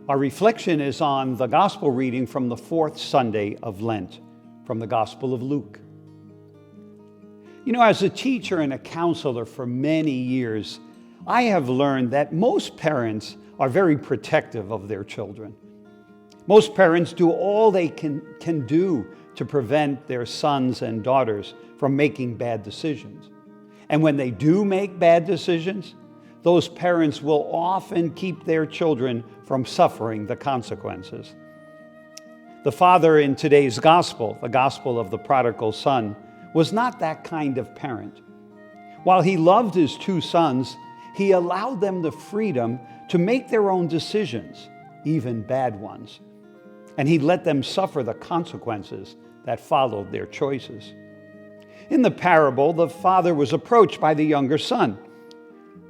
Our reflection is on the gospel reading from the fourth Sunday of Lent, from the Gospel of Luke. You know, as a teacher and a counselor for many years, I have learned that most parents are very protective of their children. Most parents do all they can do to prevent their sons and daughters from making bad decisions. And when they do make bad decisions, those parents will often keep their children from suffering the consequences. The father in today's gospel, the gospel of the prodigal son, was not that kind of parent. While he loved his two sons, he allowed them the freedom to make their own decisions, even bad ones. And he let them suffer the consequences that followed their choices. In the parable, the father was approached by the younger son.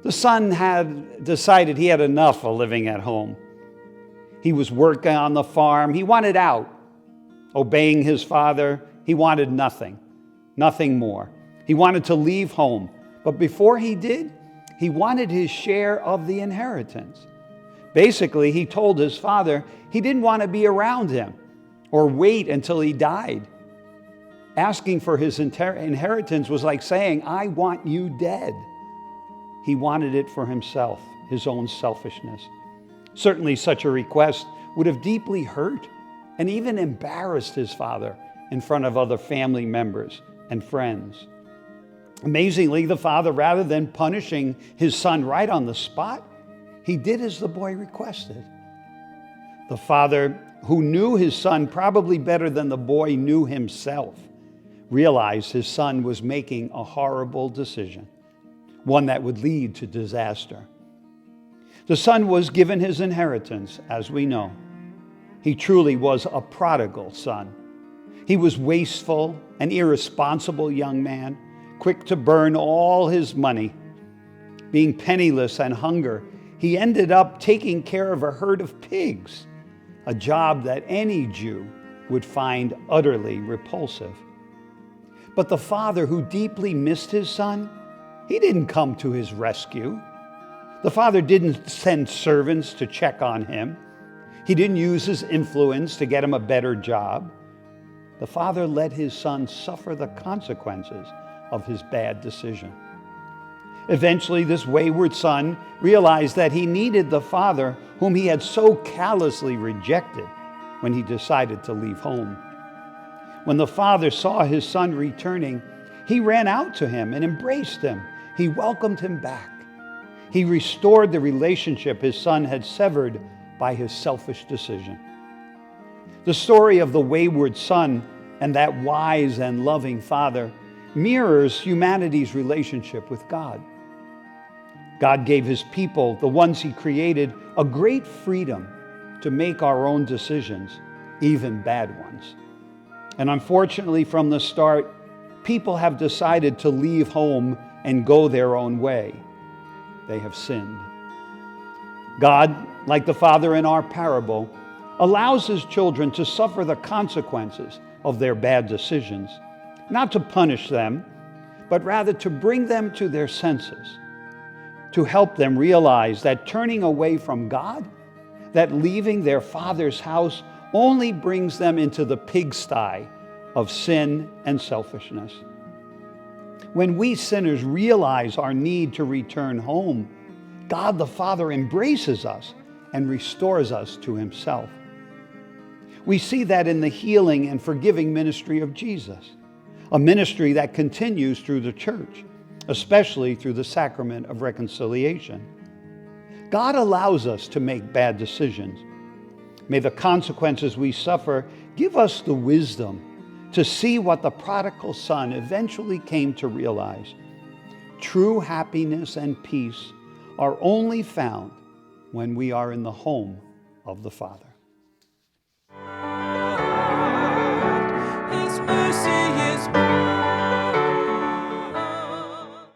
The son had decided he had enough of living at home. He was working on the farm. He wanted out. Obeying his father, he wanted nothing more. He wanted to leave home. But before he did, he wanted his share of the inheritance. Basically, he told his father he didn't want to be around him or wait until he died. Asking for his inheritance was like saying, "I want you dead." He wanted it for himself, his own selfishness. Certainly such a request would have deeply hurt and even embarrassed his father in front of other family members and friends. Amazingly, the father, rather than punishing his son right on the spot, he did as the boy requested. The father, who knew his son probably better than the boy knew himself, realized his son was making a horrible decision, one that would lead to disaster. The son was given his inheritance, as we know. He truly was a prodigal son. He was wasteful, an irresponsible young man, quick to burn all his money. Being penniless and hunger, he ended up taking care of a herd of pigs, a job that any Jew would find utterly repulsive. But the father, who deeply missed his son, he didn't come to his rescue. The father didn't send servants to check on him. He didn't use his influence to get him a better job. The father let his son suffer the consequences of his bad decision. Eventually, this wayward son realized that he needed the father whom he had so callously rejected when he decided to leave home. When the father saw his son returning, he ran out to him and embraced him. He welcomed him back. He restored the relationship his son had severed by his selfish decision. The story of the wayward son and that wise and loving father mirrors humanity's relationship with God. God gave his people, the ones he created, a great freedom to make our own decisions, even bad ones. And unfortunately, from the start, people have decided to leave home and go their own way. They have sinned. God, like the father in our parable, allows his children to suffer the consequences of their bad decisions, not to punish them, but rather to bring them to their senses, to help them realize that turning away from God, that leaving their father's house, only brings them into the pigsty of sin and selfishness. When we sinners realize our need to return home, God the Father embraces us and restores us to himself. We see that in the healing and forgiving ministry of Jesus, a ministry that continues through the church, especially through the sacrament of reconciliation. God allows us to make bad decisions. May the consequences we suffer give us the wisdom to see what the prodigal son eventually came to realize. True happiness and peace are only found when we are in the home of the Father. His mercy is